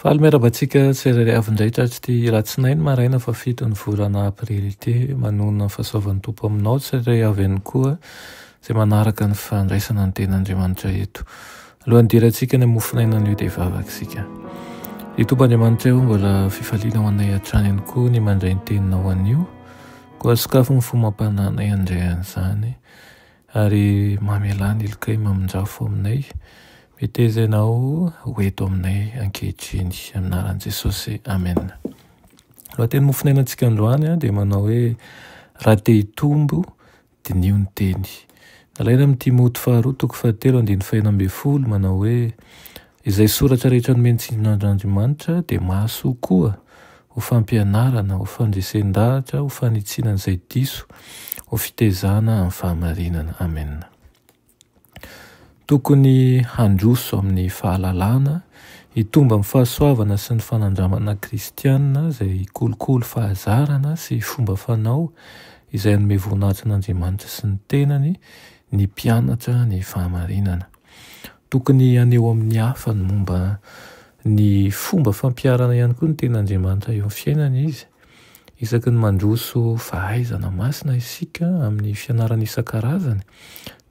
Fahaly-miarabantsika tsirairay avy-indray tratry ty ratsinainy maraina fa fito ny volana aprilité manona fahasoavan'ny tompo aminao tsirairay avy ihany koa izay manaraka ny fandraisana ny ten'Andriamanitra eto. Alohan'ny dirantsika ny mofinaina an'io dia vavakisika. Ny tompo Andriamanitra eo mbola fifaliana ho anay hatrany ihany koa ny mandray ny teninao an'io, koa sakafo ny fomam-pananay andray an'izany ary mamelany ilokay mamindrafo aminay. Mitezenao hoeto aminay ankehitriny aminaran'i Jesosy. Amen. Lohateny mofinainantsika androany dia manao hoe raha te hitombo dia nio ny teny. Nalaina amin'ny Timoty faharoa toko 7:1-10 manao hoe izay soratra rehetra nomeny tsinan'Andriamanitra dia mahasoa koa ho fampianarana, ho fandresen-dahatra, ho fanitsiana izay diso, ho fitezana amin'ny fahamarinana. Amen. Tokony handroso amin'ny fahalalana, hitomba amin'ny fahasoavana sy ny fanandramana kristianina izay kolokolo fahazarana sy fomba fanao izay hanome voninahitra an'Andriamanitra sy ny tenany, ny mpianatra ny fahamarinana. Tokony aneo amin'ny hafa ny momba ny fomba fampiarana ihany koa ny ten'Andriamanitra eo amin'ny fiainana izy. Isaky ny mandroso fahaizana masina isika amin'ny fianarana isan-karazany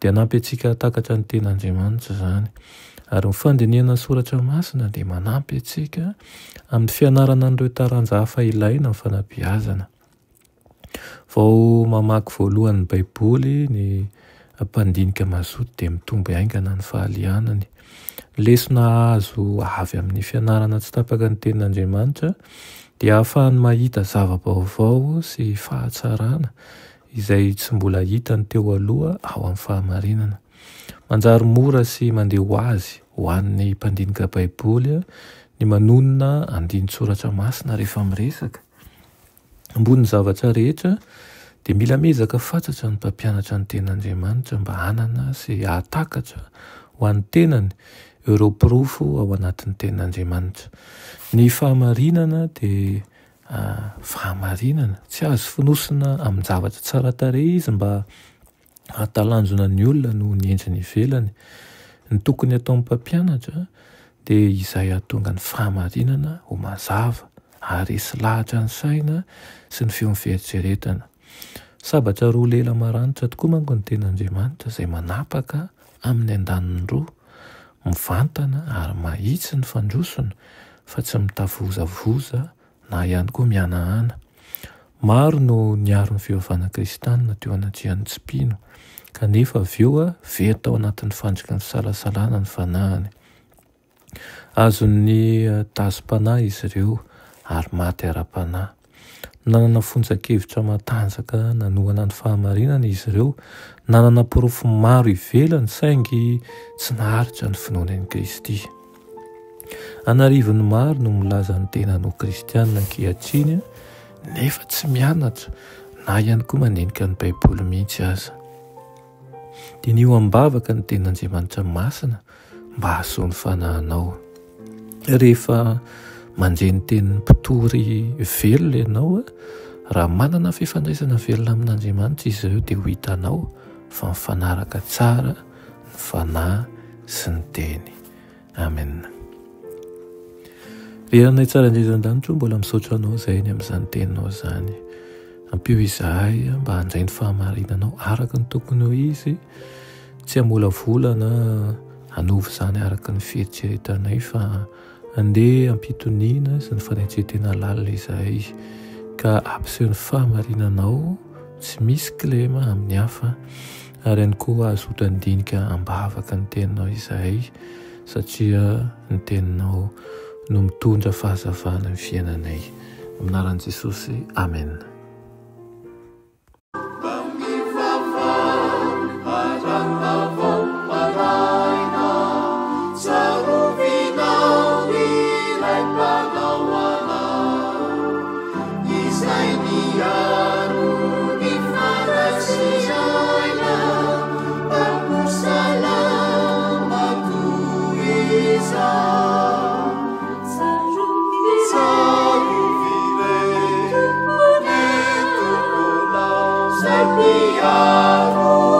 dia hanampy antsika hatakatra ny ten'Andriamanitra izany. Ary ny fandinihana soratra masina dia manampy antsika amin'ny fianarana an'ireo taranja hafa ilaina amin'ny fanabeazana. Vao mamaky voalohan'ny Baiboly ny mpandinika mazoto dia mitombo haingana ny fahalianany. Lesona azo avy amin'ny fianarana tsy tapaka ny ten'Andriamanitra dia ahafahany mahita zava-baovao sy fahatsarana izay tsy mbola hitany teo aloha ao amin'ny fahamarinana. Manjary mora sy mandeha ho azy ho an'ny mpandinika Baiboly ny manonona andinin-tsoratra masina rehefa miresaka. Ambony zavatra rehetra dia mila mezaka fatratra ny mpampianatra ny ten'Andriamanitra mba hanana sy hahatakatra ho an'ny tenany ireo porofo ao anatin'ny ten'Andriamanitra. Ny fahamarinana dia fahamarinana, tsy azo finosina amin'ny zavatra tsara tarehy izy mba hatalanjona ny olona no ny endriny ivelany. Ny tokony atao amin'ny mpampianatra dia izay hahatonga ny fahamarinana ho mazava ary hisy lahatra ny saina sy ny feon'ny fieritreretana. Sabatra roa lela maranitra tokoa manko ny ten'Andriamanitra izay manapaka amin'ny andaniny roa, mivantana ary mahitsy ny fandrosona fa tsy mitavozavoza na ihany koa mihanahana. Maro no niaro ny fivavahana kristianina teo anatrihan'ny Tsipino, kanefa avy eo very tao anatin'ny fandriky ny fisalasalana ny fanahany. Azon'ny tazo-panahy izy ireo ary maty ara-panahy. Nanana fonjan-kevitra matanjaka nanohana ny fahamarinana izy ireo, nanana porofo maro ivelany saingy tsy naharitra ny finoanan'i Kristy. Anarivony maro no milaza ny tena no kristianina ankehitriny nefa tsy mianatra na ihany koa mandinika ny Baiboly mihitsy aza. Dia nio ambavaka ny ten'Andriamanitra masina mba hahasoa ny fanahinao. Rehefa manjeny tenin'ny mpitory velona ianao, raha manana fifandraisana velona amin'Andriamanitra izy ireo dia ho hitanao fa mifanaraka tsara ny fanahy sy ny teny. Amen. Reranay tsara indrindran-danitra mbola misaotra anao izay ny amin'izany teninao izany. Ampio izahay mba handray ny fahamarinanao araka ny tokony ho izy, tsy hamolavolana hanovy izany araka ny fieritreretanay fa andeha ampitoniana sy ny fanaitretena lalina izahay ka ampiseho ny fahamarinanao tsy misy kilema amin'ny hafa ary ihany koa azoto andinika ambavaka ny teninao izahay satria ny teninao no mitondra fahazavana ny fiainanay. Aminaran'i Jesosy. Amen. miaro